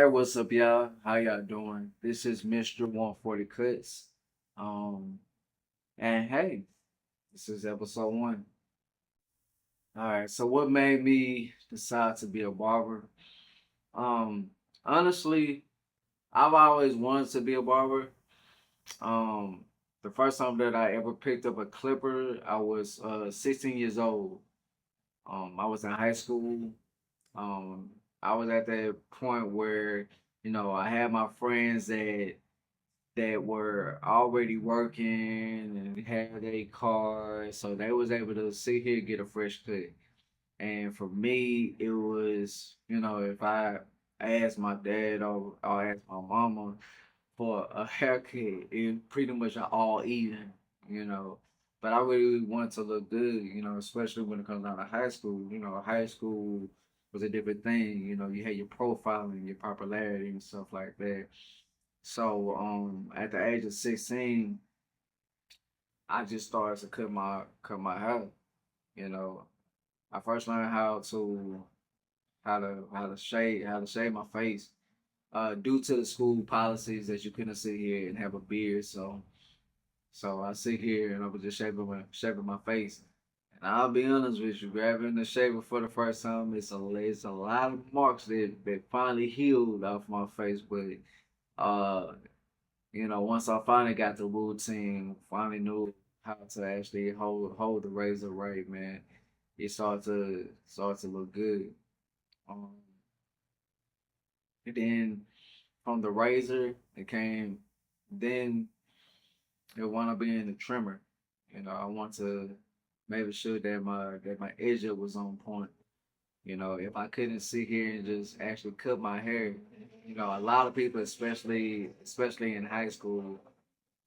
what's up, y'all? How y'all doing? This is Mr. 140CUTZ. Um, and hey, this is episode one. All right, so what made me decide to be a barber? Um, Honestly, I've always wanted to be a barber. Um, the first time that I ever picked up a clipper, I was 16 years old. I was in high school. Um, I was at that point where, I had my friends that were already working and had a car, so they was able to sit here and get a fresh cut. And for me, it was, if I asked my dad or asked my mama for a haircut, it pretty much all even, you know. But I really wanted to look good, especially when it comes down to high school. High school was a different thing. You had your profiling, your popularity and stuff like that. So at the age of 16, I just started to cut my hair. You know, I first learned how to shave my face. Due to the school policies that you couldn't sit here and have a beard, so I sit here and I was just shaving my face. And I'll be honest with you, grabbing the shaver for the first time, it's a lot of marks that finally healed off my face, but uh once I finally got the routine, finally knew how to actually hold the razor right, man, it started to look good. Um, and then from the razor, it came. Then it wound up being the trimmer. I want to make sure that my edge was on point. If I couldn't sit here and just actually cut my hair, a lot of people, especially in high school,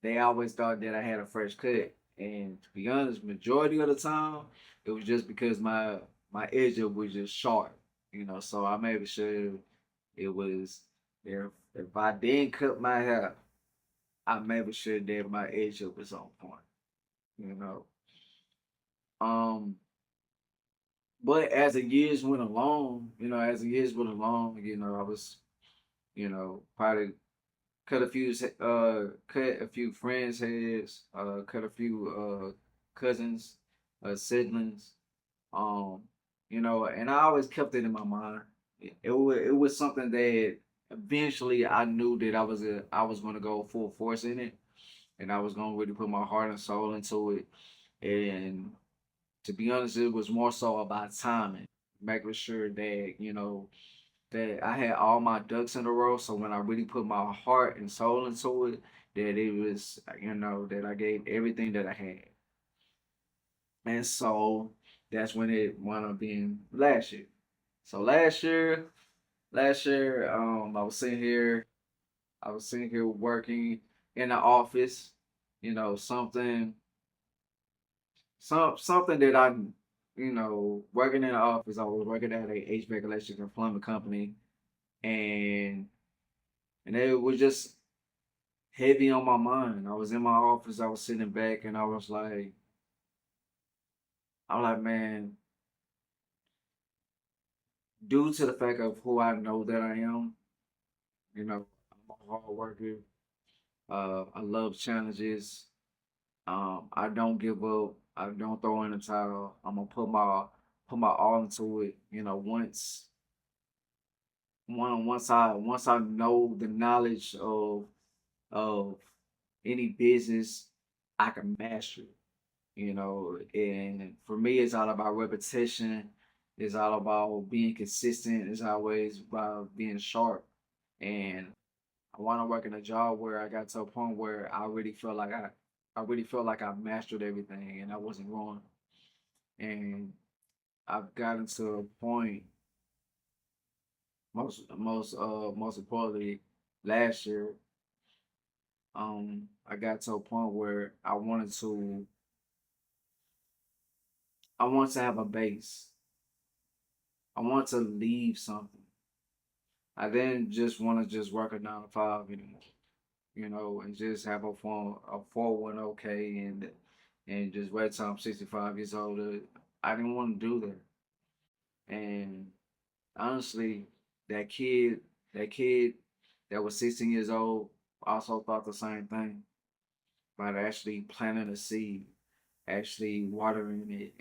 they always thought that I had a fresh cut. And to be honest, majority of the time, it was just because my edge was just sharp. So I made sure it was if I didn't cut my hair, I made sure that my edge was on point. You know. Um but as the years went along, I was, probably cut a few friends' heads, cut a few cousins, siblings. Um, and I always kept it in my mind. It was something that eventually I knew that I was gonna go full force in it, and I was gonna really put my heart and soul into it. And to be honest, it was more so about timing, making sure that that I had all my ducks in a row. So when I really put my heart and soul into it, that it was, that I gave everything that I had. And so that's when it wound up being last year. So last year, I was sitting here working in the office, something that working in the office. I was working at a HVAC electric and plumbing company, and it was just heavy on my mind. I was in my office, I was sitting back, and I'm like, man, due to the fact of who I know that I am, I'm a hard worker. I love challenges. I don't give up. I don't throw in the towel. I'm gonna put my all into it. Once I know the knowledge of any business, I can master it. And for me, it's all about repetition. It's all about being consistent. It's always about being sharp. And I want to work in a job where I got to a point where I really felt like I mastered everything and I wasn't growing. And I've gotten to a point, most importantly, last year, I got to a point where I wanted to have a base. I want to leave something. I didn't just want to just work a 9 to 5 anymore, and just have a 401k and just wait till I'm 65 years old. I didn't want to do that. And honestly, that kid, That kid that was 16 years old also thought the same thing about actually planting a seed, actually watering it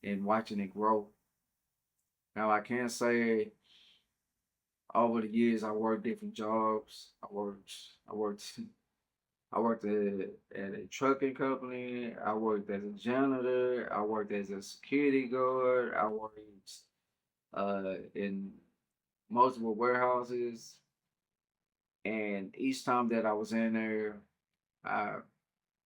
and watching it grow. Now I can't say over the years I worked different jobs. I worked I worked at a trucking company. I worked as a janitor. I worked as a security guard. I worked in multiple warehouses. And each time that I was in there, I,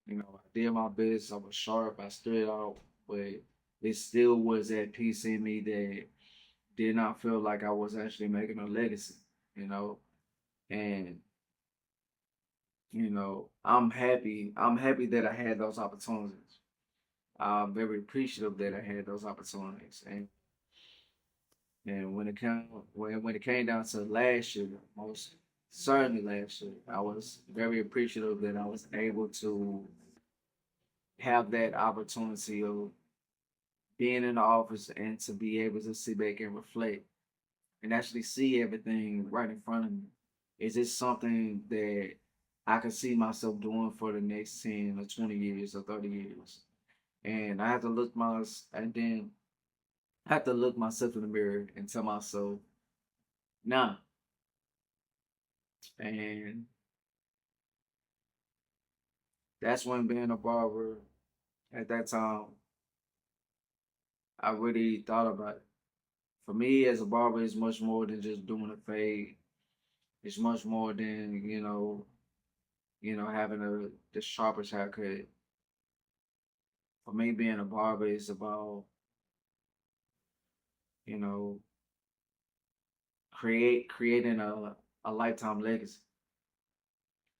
I did my best. I was sharp. I stood out, but it still was that piece in me that did not feel like I was actually making a legacy. You know, and I'm happy. I'm happy that I had those opportunities. I'm very appreciative that I had those opportunities. And when it came down to last year, most certainly last year, I was very appreciative that I was able to have that opportunity of being in the office and to be able to sit back and reflect and actually see everything right in front of me. Is this something that I can see myself doing for the next 10 or 20 years or 30 years? And I have to look my and then I have to look myself in the mirror and tell myself, nah. And that's when being a barber at that time, I really thought about it. For me as a barber, it's much more than just doing a fade. It's much more than, having the sharpest haircut. For me, being a barber is about, you know, creating a lifetime legacy.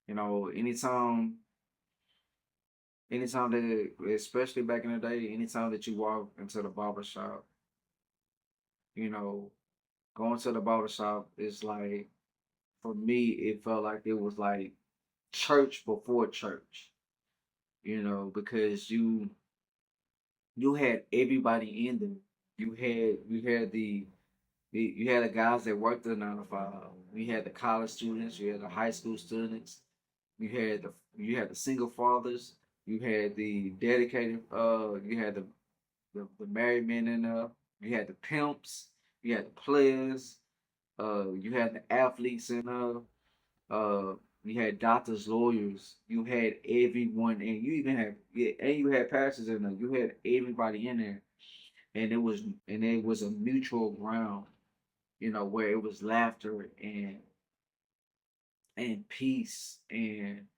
You know, anytime that, especially back in the day, anytime that you walk into the barber shop, you know, going to the barber shop is like, for me, it felt like it was like church before church, because you had everybody in there. You had the guys that worked the 9 to 5. You had the college students. You had the high school students. You had the single fathers. You had the dedicated. You had the married men in there. You had the pimps. You had the players. You had the athletes in there. Uh, you had doctors, lawyers. You had everyone, and you even had yeah, and you had pastors in there. You had everybody in there, and it was a mutual ground, where it was laughter and peace, and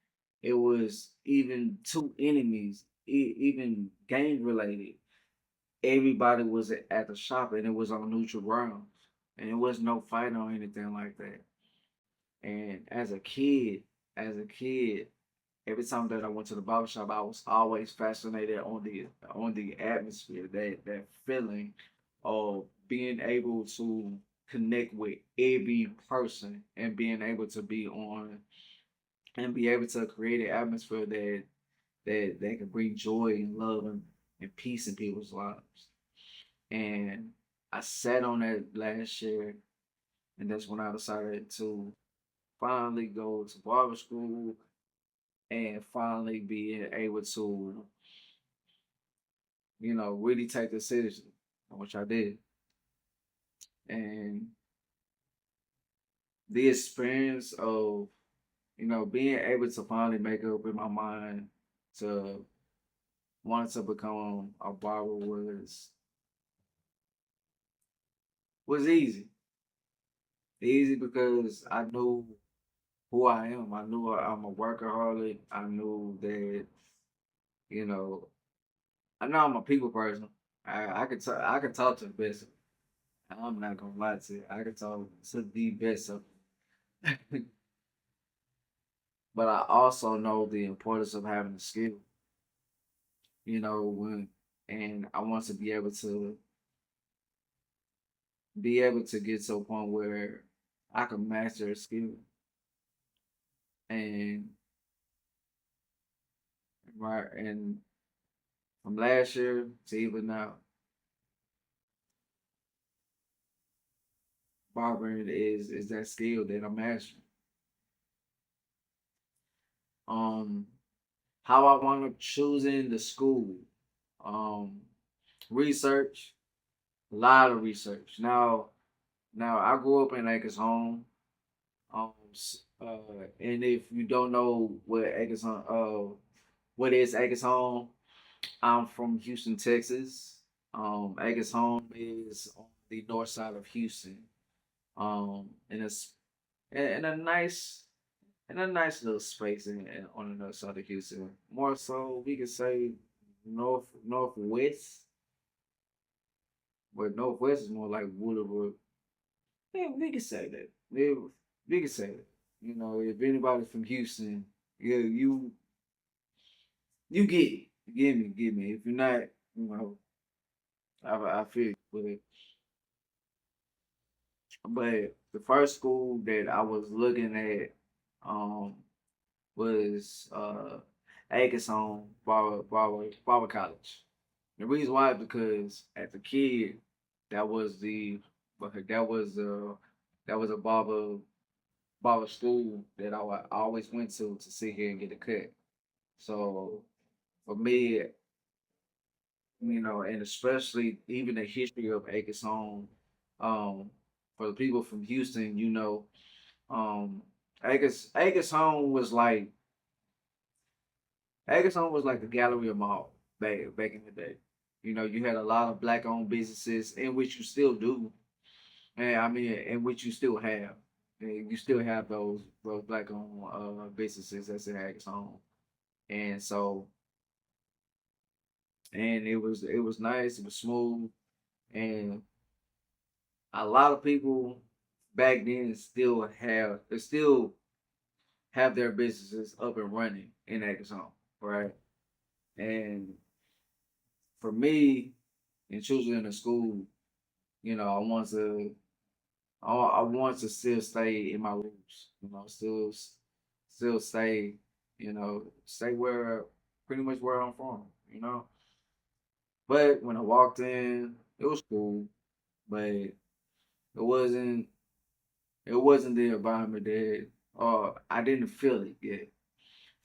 it was even two enemies, even gang related. Everybody was at the shop, and it was on neutral grounds, and it was no fight or anything like that. And as a kid, every time that I went to the barber shop, I was always fascinated on the atmosphere, that feeling of being able to connect with every person and being able to be on and be able to create an atmosphere that can bring joy and love and peace in people's lives. And I sat on that last year, and that's when I decided to finally go to barber school and finally being able to, really take this seriously, which I did. And the experience of, being able to finally make up in my mind to want to become a barber was easy. Easy because I knew who I am. I knew I'm a workaholic. I knew that, you know, I know I'm a people person. I could talk to the best. I'm not gonna lie to you. I could talk to the best of, but I also know the importance of having a skill. When and I want to be able to get to a point where I can master a skill. And right, and from last year to even now, barbering is that skill that I'm mastering. Um, how I wound up choosing the school. Um, research, a lot of research. Now I grew up in Acres Home. And if you don't know what is Acres Home, I'm from Houston, Texas. Acres Home is on the north side of Houston. And it's in a nice little space on the north side of Houston. More so, we could say northwest, but northwest is more like Woodward. Yeah, we could say that. Yeah, we could say that. You know, if anybody from Houston, yeah, you get it. Get me. If you're not, you know, I feel you. But the first school that I was looking at, um, was Ackerson Barber College. The reason why is because as a kid, that was the that was that was a barber school that I always went to sit here and get a cut. So for me, you know, and especially even the history of Acres Home, for the people from Houston, you know, Acres Home was like Acres Home was like the Galleria Mall back in the day. You know, you had a lot of black owned businesses, in which you still do, and I mean, in which you still have. And you still have those black owned businesses that's in Acres Home, and so and it was nice, it was smooth, and a lot of people back then still have their businesses up and running in Acres Home, right? And for me, in choosing a school, you know, I want to still stay in my roots, you know, still stay, stay where pretty much where I'm from, you know. But when I walked in, it was cool, but wasn't it wasn't the environment that I didn't feel it yet.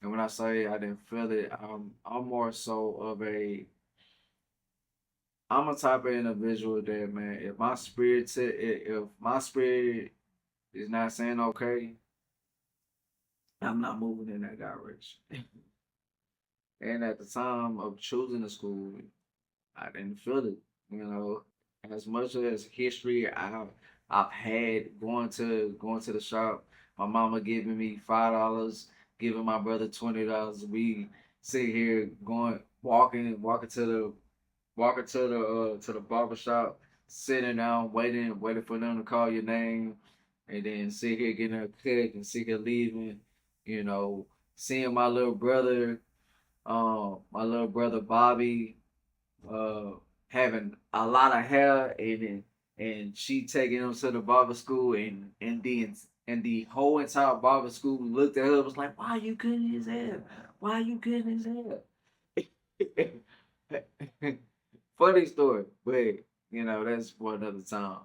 And when I say I didn't feel it, I'm more so of I'm a type of individual that, man, if my spirit is not saying okay, I'm not moving in that direction. And at the time of choosing the school, I didn't feel it. You know, as much as history I've had going to the shop, my mama giving me $5, giving my brother $20. We sit here walking to the barber shop, sitting down, waiting for them to call your name, and then sit here getting a cut and sit here leaving. You know, seeing my little brother Bobby, uh, having a lot of hair, and she taking him to the barber school, and the whole entire barber school looked at her and was like, "Why are you cutting his hair? Why are you cutting his hair?" Funny story, but that's for another time.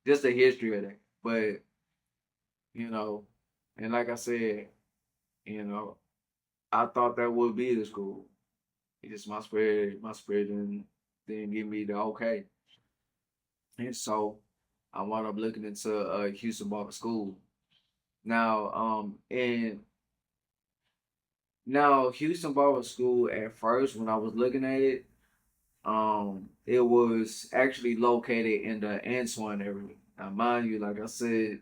Just the history of that. But you know, and like I said, you know, I thought that would be the school. It's just my spirit didn't give me the okay. And so I wound up looking into Houston Barber School. Now, and now Houston Barber School at first when I was looking at it, it was actually located in the Antoine area. Now, mind you, like I said,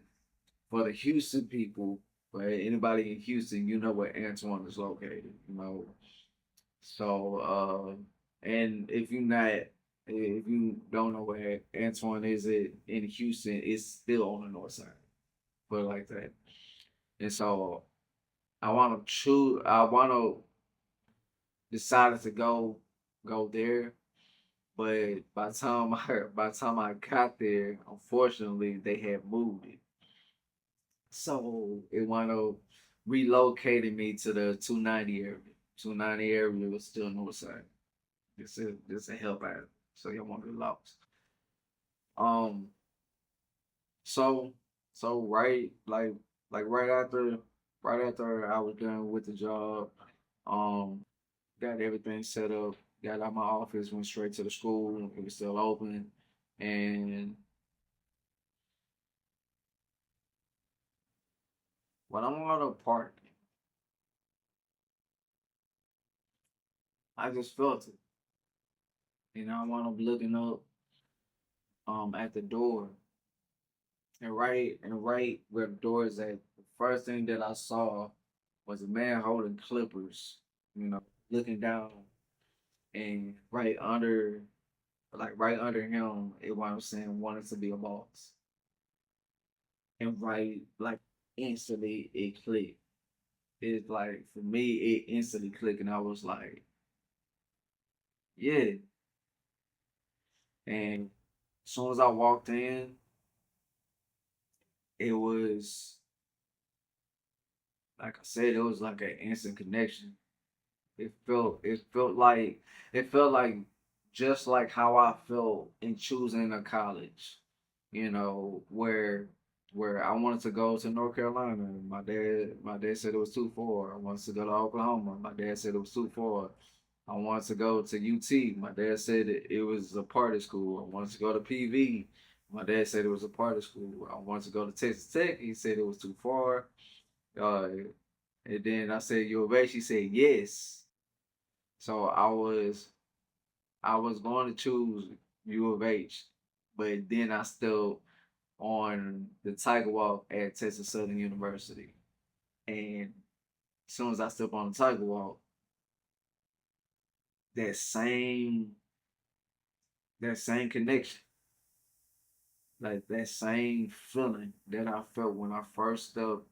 for the Houston people, for anybody in Houston, you know where Antoine is located. So, and if you don't know where Antoine is in Houston, it's still on the north side. Put it like that. And so I want to decided to go there. But by the time I got there, unfortunately, they had moved it. So it wound up relocating me to the 290 area. 290 area was still north side. This is a help out. So you won't be lost. Um So so like right after I was done with the job, um, got everything set up, got out my office, went straight to the school. It was still open, and when I'm on the park, I just felt it. You know, when I'm looking up at the door, and right where the door is at, the first thing that I saw was a man holding clippers, you know, looking down, and right under him, it what I'm saying, wanted to be a boss. And like instantly it clicked. It's like for me, it instantly clicked, and I was like, yeah. And as soon as I walked in, it was like I said, it was like an instant connection. It felt like just like how I felt in choosing a college, you know, where I wanted to go to North Carolina. My dad said it was too far. I wanted to go to Oklahoma. My dad said it was too far. I wanted to go to UT. My dad said it was a party school. I wanted to go to PV. My dad said it was a party school. I wanted to go to Texas Tech. He said it was too far. Uh, and then I said U of H. He said yes. So I was going to choose U of H, but then I still on the Tiger Walk at Texas Southern University. And as soon as I step on the Tiger Walk, that same that same connection, like that same feeling that I felt when I first stepped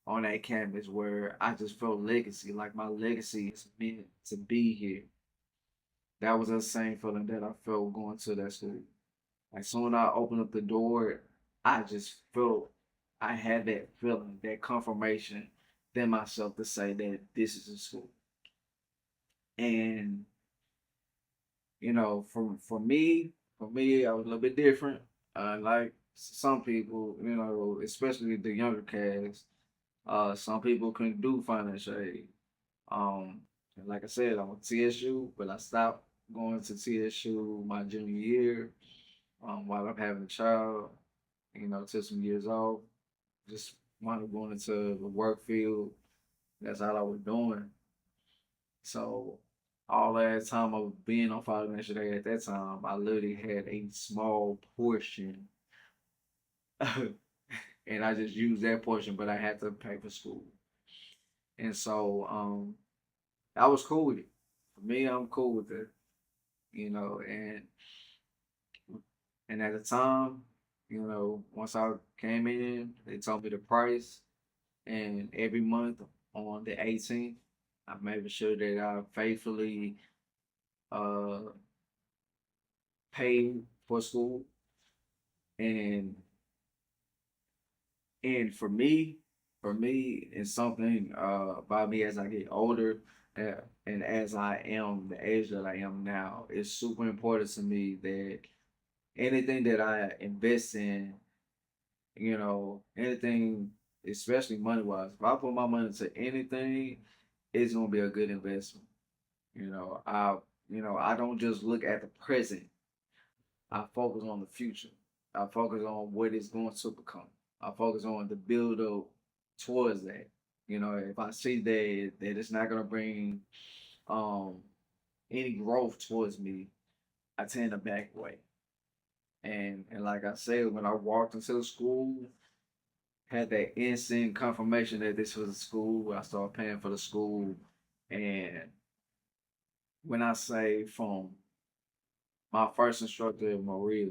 on that campus, where I just felt legacy, like my legacy is meant to be here. That was the same feeling that I felt going to that school. Like soon as I opened up the door, I just felt I had that feeling, that confirmation in myself to say that this is a school. And you know, for me, I was a little bit different. Like some people, you know, especially the younger cast, some people couldn't do financial aid. And like I said, I went to TSU, but I stopped going to TSU my junior year. While I'm having a child, you know, took some years off. Just wanted going into the work field. That's all I was doing. So all that time of being on financial aid at that time, I literally had a small portion, and I just used that portion, but I had to pay for school. And so I was cool with it. For me, I'm cool with it, you know. And at the time, you know, once I came in, they told me the price, and every month on the 18th, I made sure that I faithfully uh paid for school. And and for me it's something about me as I get older, and as I am the age that I am now, it's super important to me that anything that I invest in, you know, anything, especially money wise, if I put my money into anything, it's gonna be a good investment. You know, I don't just look at the present. I focus on the future. I focus on what it's going to become. I focus on the build up towards that. You know, if I see that it's not gonna bring um any growth towards me, I tend to back away. And like I said, when I walked into the school, had that instant confirmation that this was a school. I started paying for the school, and when I say from my first instructor, Maria,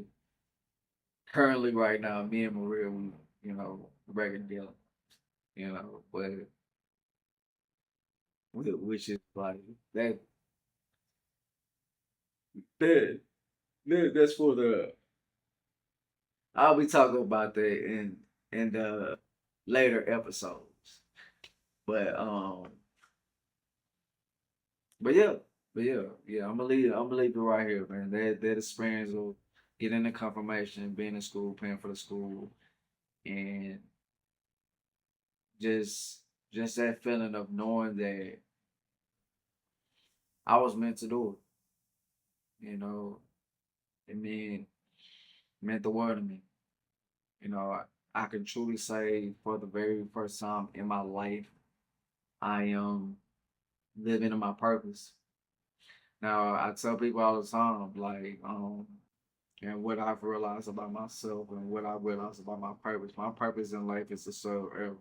currently right now, me and Maria, we, you know, regular deal, you know, but which is like that that, that's for the I'll be talking about that in the later episodes. But but yeah, yeah, I'm gonna leave it right here, man. That experience. getting the confirmation, being in school, paying for the school, and just just that feeling of knowing that I was meant to do it. It meant the world to me. I can truly say for the very first time in my life, I am living in my purpose. Now I tell people all the time, like, and what I've realized about myself and what I realized about my purpose. My purpose in life is to serve.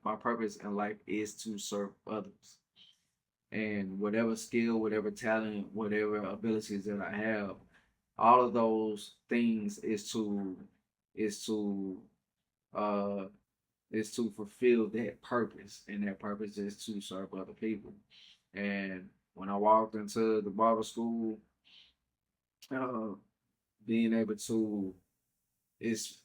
My purpose in life is to serve others. And whatever skill, whatever talent, whatever abilities that I have, all of those things is to uh is to fulfill that purpose, and that purpose is to serve other people. And when I walked into the barber school, uh, being able to is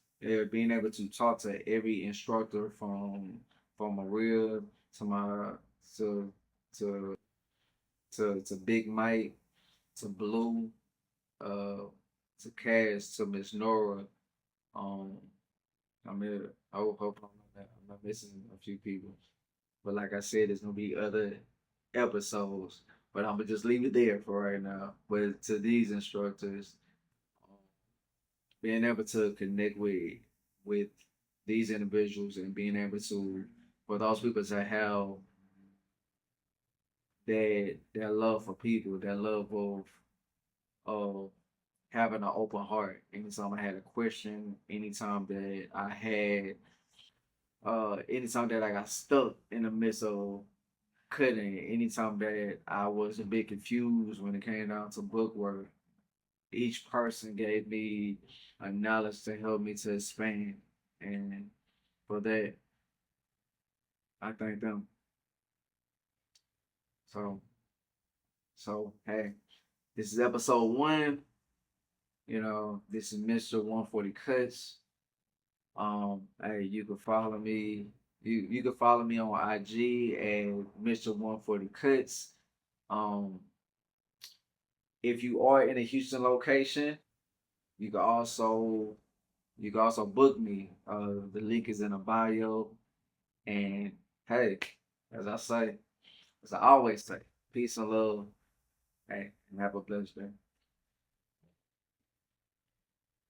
being able to talk to every instructor from Maria to my to to to Big Mike to Blue uh to Cass to Miss Nora. Um, I mean, hope I'm not missing a few people. But like I said, there's gonna be other episodes. But I'm gonna just leave it there for right now. But to these instructors, um, being able to connect with these individuals and being able to for those people to have that love for people, that love of having an open heart. Anytime I had a question, anytime that I got stuck in the midst of cutting, anytime that I was a bit confused when it came down to book work, each person gave me a knowledge to help me to expand. And for that, I thank them. So, so hey, this is episode one. This is Mr. 140 Cuts. Hey, you can follow me. You can follow me on IG at Mr. 140 Cuts. Um, if you are in a Houston location, you can also you can also book me. The link is in the bio. And hey, as I say, as I always say, peace and love. Hey, and have a blessed day.